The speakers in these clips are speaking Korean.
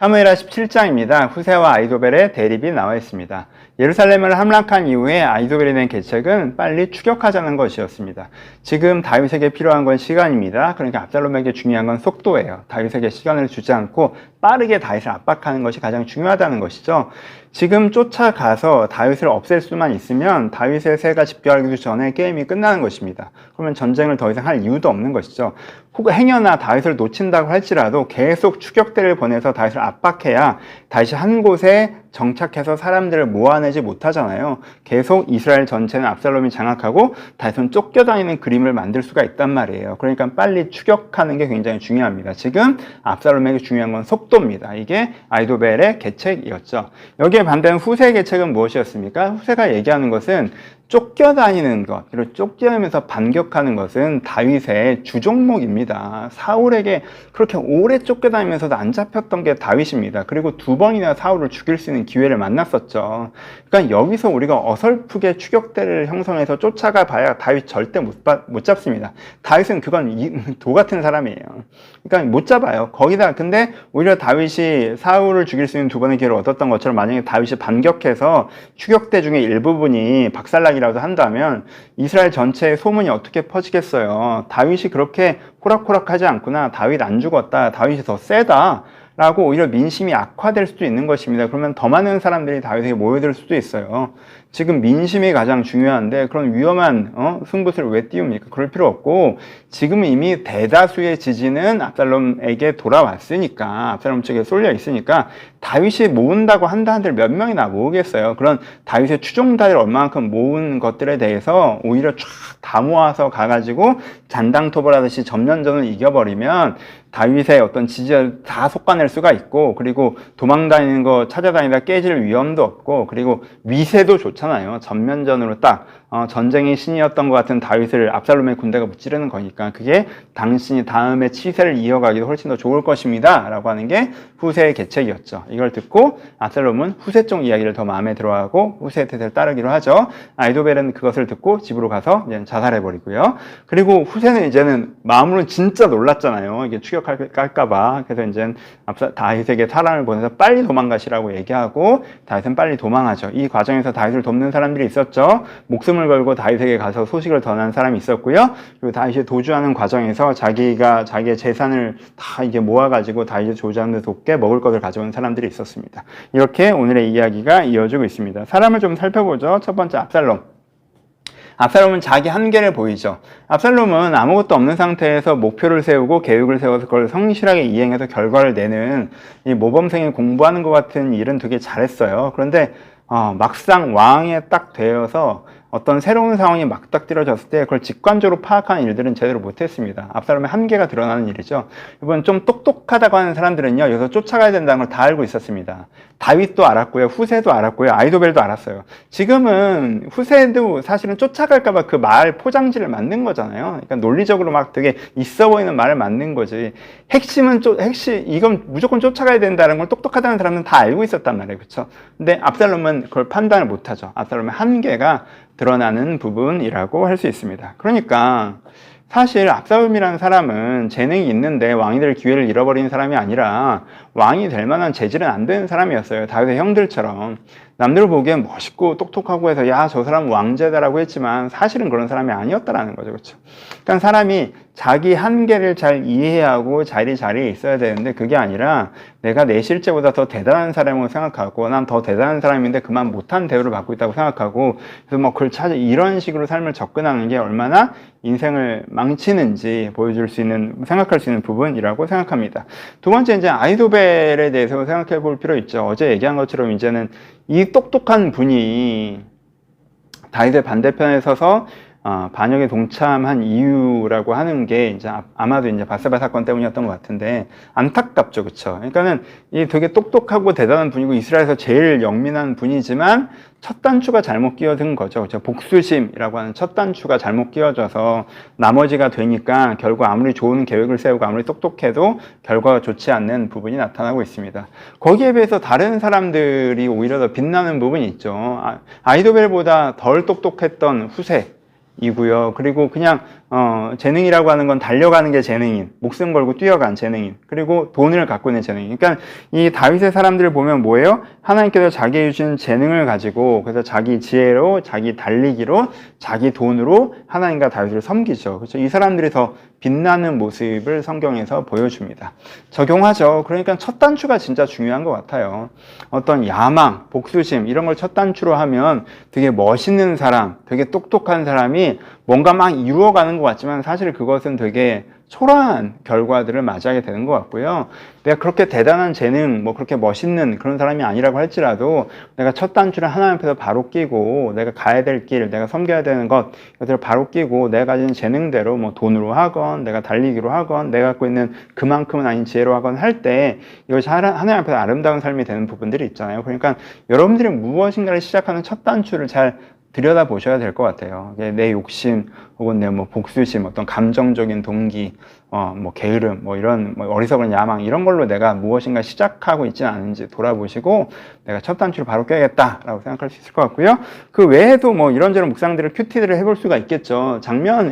사무엘하 17장입니다. 후세와 아이도벨의 대립이 나와 있습니다. 예루살렘을 함락한 이후에 아이도벨이 낸 계책은 빨리 추격하자는 것이었습니다. 지금 다윗에게 필요한 건 시간입니다. 그러니까 압살롬에게 중요한 건 속도예요. 다윗에게 시간을 주지 않고 빠르게 다윗을 압박하는 것이 가장 중요하다는 것이죠. 지금 쫓아가서 다윗을 없앨 수만 있으면 다윗의 세가 집결하기도 전에 게임이 끝나는 것입니다. 그러면 전쟁을 더 이상 할 이유도 없는 것이죠. 혹은 행여나 다윗을 놓친다고 할지라도 계속 추격대를 보내서 다윗을 압박해야 다윗이 한 곳에 정착해서 사람들을 모아내지 못하잖아요. 계속 이스라엘 전체는 압살롬이 장악하고 다윗은 쫓겨다니는 그림을 만들 수가 있단 말이에요. 그러니까 빨리 추격하는 게 굉장히 중요합니다. 지금 압살롬에게 중요한 건 속도입니다. 이게 아이도벨의 계책이었죠. 여기에 반대는 후세의 계책은 무엇이었습니까? 후세가 얘기하는 것은 쫓겨다니는 것, 그리고 쫓겨다니면서 반격하는 것은 다윗의 주종목입니다. 사울에게 그렇게 오래 쫓겨다니면서도 안 잡혔던 게 다윗입니다. 그리고 2번이나 사울을 죽일 수 있는 기회를 만났었죠. 그러니까 여기서 우리가 어설프게 추격대를 형성해서 쫓아가 봐야 다윗 절대 못 잡습니다. 다윗은 그건 도 같은 사람이에요. 그러니까 못 잡아요. 거기다 근데 오히려 다윗이 사울을 죽일 수 있는 2번의 기회를 얻었던 것처럼 만약에 다윗이 반격해서 추격대 중에 일부분이 박살나기 라도 한다면 이스라엘 전체의 소문이 어떻게 퍼지겠어요. 다윗이 그렇게 호락호락하지 않구나. 다윗 안 죽었다. 다윗이 더 세다. 라고 오히려 민심이 악화될 수도 있는 것입니다. 그러면 더 많은 사람들이 다윗에게 모여들 수도 있어요. 지금 민심이 가장 중요한데 그런 위험한 승부수를 왜 띄웁니까? 그럴 필요 없고 지금은 이미 대다수의 지지는 압살롬에게 돌아왔으니까 압살롬 쪽에 쏠려 있으니까 다윗이 모은다고 한들 몇 명이나 모으겠어요. 그런 다윗의 추종자를 얼마만큼 모은 것들에 대해서 오히려 쫙 다 모아서 가가지고 잔당토벌하듯이 점령전을 이겨버리면 다윗의 어떤 지지를 다 솎아낼 수가 있고 그리고 도망다니는 거 찾아다니다 깨질 위험도 없고 그리고 위세도 좋잖아요. 전면전으로 딱 전쟁의 신이었던 것 같은 다윗을 압살롬의 군대가 무찌르는 거니까 그게 당신이 다음에 치세를 이어가기도 훨씬 더 좋을 것입니다 라고 하는 게 후세의 계책이었죠. 이걸 듣고 압살롬은 후세 쪽 이야기를 더 마음에 들어하고 후세의 태세를 따르기로 하죠. 아이도벨은 그것을 듣고 집으로 가서 이제 자살해버리고요. 그리고 후세는 이제는 마음으로는 진짜 놀랐잖아요. 이게 추격할까봐. 그래서 이제 다윗에게 사람을 보내서 빨리 도망가시라고 얘기하고 다윗은 빨리 도망하죠. 이 과정에서 다윗을 돕는 사람들이 있었죠. 목숨을 걸고 다윗에게 가서 소식을 전한 사람이 있었고요. 그리고 다윗이 도주하는 과정에서 자기가 자기의 재산을 다 이게 모아가지고 다윗이 도주하는 데 돕게 먹을 것을 가져온 사람들이 있었습니다. 이렇게 오늘의 이야기가 이어지고 있습니다. 사람을 좀 살펴보죠. 첫 번째 압살롬. 압살롬은 자기 한계를 보이죠. 압살롬은 아무것도 없는 상태에서 목표를 세우고 계획을 세워서 그걸 성실하게 이행해서 결과를 내는 이 모범생이 공부하는 것 같은 일은 되게 잘했어요. 그런데 막상 왕에 딱 되어서 어떤 새로운 상황이 맞닥뜨려졌을 때 그걸 직관적으로 파악하는 일들은 제대로 못했습니다. 압살롬의 한계가 드러나는 일이죠. 이번 좀 똑똑하다고 하는 사람들은요, 여기서 쫓아가야 된다는 걸 다 알고 있었습니다. 다윗도 알았고요, 후세도 알았고요, 아이도벨도 알았어요. 지금은 후세도 사실은 쫓아갈까봐 그 말 포장지를 만든 거잖아요. 그러니까 논리적으로 막 되게 있어 보이는 말을 만든 거지. 핵심은 이건 무조건 쫓아가야 된다는 걸 똑똑하다는 사람은 다 알고 있었단 말이에요, 그렇죠? 근데 압살롬은 그걸 판단을 못하죠. 압살롬의 한계가 드러나는 부분이라고 할 수 있습니다. 그러니까 사실 압살롬이라는 사람은 재능이 있는데 왕이 될 기회를 잃어버린 사람이 아니라 왕이 될 만한 재질은 안 되는 사람이었어요. 다윗의 형들처럼. 남들 보기엔 멋있고 똑똑하고 해서 야, 저 사람은 왕제다라고 했지만 사실은 그런 사람이 아니었다라는 거죠. 그렇죠? 그러니까 사람이 자기 한계를 잘 이해해야 하고 자리에 있어야 되는데 그게 아니라 내가 내 실제보다 더 대단한 사람으로 생각하고 난 더 대단한 사람인데 그만 못한 대우를 받고 있다고 생각하고 그래서 뭐 그걸 찾아 이런 식으로 삶을 접근하는 게 얼마나 인생을 망치는지 보여줄 수 있는 생각할 수 있는 부분이라고 생각합니다. 두 번째 이제 아이도벨에 대해서 생각해 볼 필요 있죠. 어제 얘기한 것처럼 이제는 이 똑똑한 분이 다윗의 반대편에 서서 반역에 동참한 이유라고 하는 게 이제 아마도 이제 바세바 사건 때문이었던 것 같은데 안타깝죠, 그렇죠? 그러니까는 이 되게 똑똑하고 대단한 분이고 이스라엘에서 제일 영민한 분이지만 첫 단추가 잘못 끼어든 거죠. 그렇죠? 복수심이라고 하는 첫 단추가 잘못 끼어져서 나머지가 되니까 결국 아무리 좋은 계획을 세우고 아무리 똑똑해도 결과가 좋지 않는 부분이 나타나고 있습니다. 거기에 비해서 다른 사람들이 오히려 더 빛나는 부분이 있죠. 아이도벨보다 덜 똑똑했던 후세 이고요. 그리고 그냥 재능이라고 하는 건 달려가는 게 재능인, 목숨 걸고 뛰어간 재능인, 그리고 돈을 갖고 있는 재능인. 그러니까 이 다윗의 사람들을 보면 뭐예요? 하나님께서 자기에게 주신 재능을 가지고, 그래서 자기 지혜로, 자기 달리기로, 자기 돈으로 하나님과 다윗을 섬기죠. 그렇죠? 이 사람들이 더 빛나는 모습을 성경에서 보여줍니다. 적용하죠. 그러니까 첫 단추가 진짜 중요한 것 같아요. 어떤 야망, 복수심 이런 걸 첫 단추로 하면 되게 멋있는 사람, 되게 똑똑한 사람이 뭔가 막 이루어가는 것 같지만 사실 그것은 되게 초라한 결과들을 맞이하게 되는 것 같고요. 내가 그렇게 대단한 재능, 뭐 그렇게 멋있는 그런 사람이 아니라고 할지라도 내가 첫 단추를 하나님 앞에서 바로 끼고 내가 가야 될 길, 내가 섬겨야 되는 것, 이것들을 바로 끼고 내가 가진 재능대로 뭐 돈으로 하건, 내가 달리기로 하건, 내가 갖고 있는 그만큼은 아닌 지혜로 하건 할 때 이것이 하나님 앞에서 아름다운 삶이 되는 부분들이 있잖아요. 그러니까 여러분들이 무엇인가를 시작하는 첫 단추를 잘 들여다 보셔야 될 것 같아요. 내 욕심 혹은 내 뭐 복수심, 어떤 감정적인 동기, 뭐 게으름, 뭐 이런 뭐 어리석은 야망 이런 걸로 내가 무엇인가 시작하고 있지는 않은지 돌아보시고 내가 첫 단추를 바로 껴야겠다라고 생각할 수 있을 것 같고요. 그 외에도 뭐 이런저런 묵상들을 큐티들을 해볼 수가 있겠죠.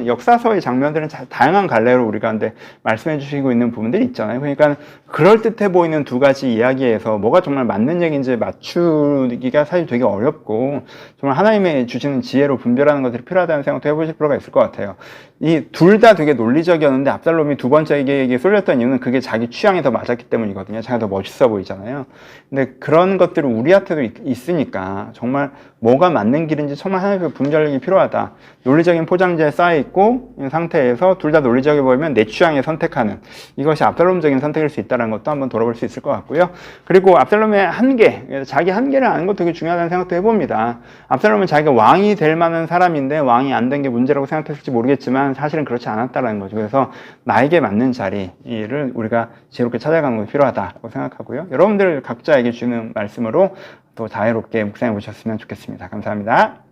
역사서의 장면들은 다양한 갈래로 우리가 근데 말씀해 주시고 있는 부분들이 있잖아요. 그러니까 그럴듯해 보이는 두 가지 이야기에서 뭐가 정말 맞는 얘기인지 맞추기가 사실 되게 어렵고 정말 하나님의 주시는 지혜로 분별하는 것들이 필요하다는 생각도 해보실 필요가 있을 것 같아요. 이 둘 다 되게 논리적이었는데 압살롬이 두 번째에게 쏠렸던 이유는 그게 자기 취향에 더 맞았기 때문이거든요. 자기가 더 멋있어 보이잖아요. 근데 그런 것들은 우리한테도 있으니까 정말 뭐가 맞는 길인지 정말 하나님의 분별력이 필요하다. 논리적인 포장지에 쌓여있고 이 상태에서 둘 다 논리적이 보이면 내 취향에 선택하는 이것이 압살롬적인 선택일 수 있다는 것도 한번 돌아볼 수 있을 것 같고요. 그리고 압살롬의 한계, 자기 한계를 아는 것도 되게 중요하다는 생각도 해봅니다. 압살롬은 자기가 왕이 될 만한 사람인데 왕이 안 된 게 문제라고 생각했을지 모르겠지만 사실은 그렇지 않았다는 거죠. 그래서 나에게 맞는 자리를 우리가 지혜롭게 찾아가는 것이 필요하다고 생각하고요. 여러분들 각자에게 주는 말씀으로 또 자유롭게 묵상해 보셨으면 좋겠습니다. 감사합니다.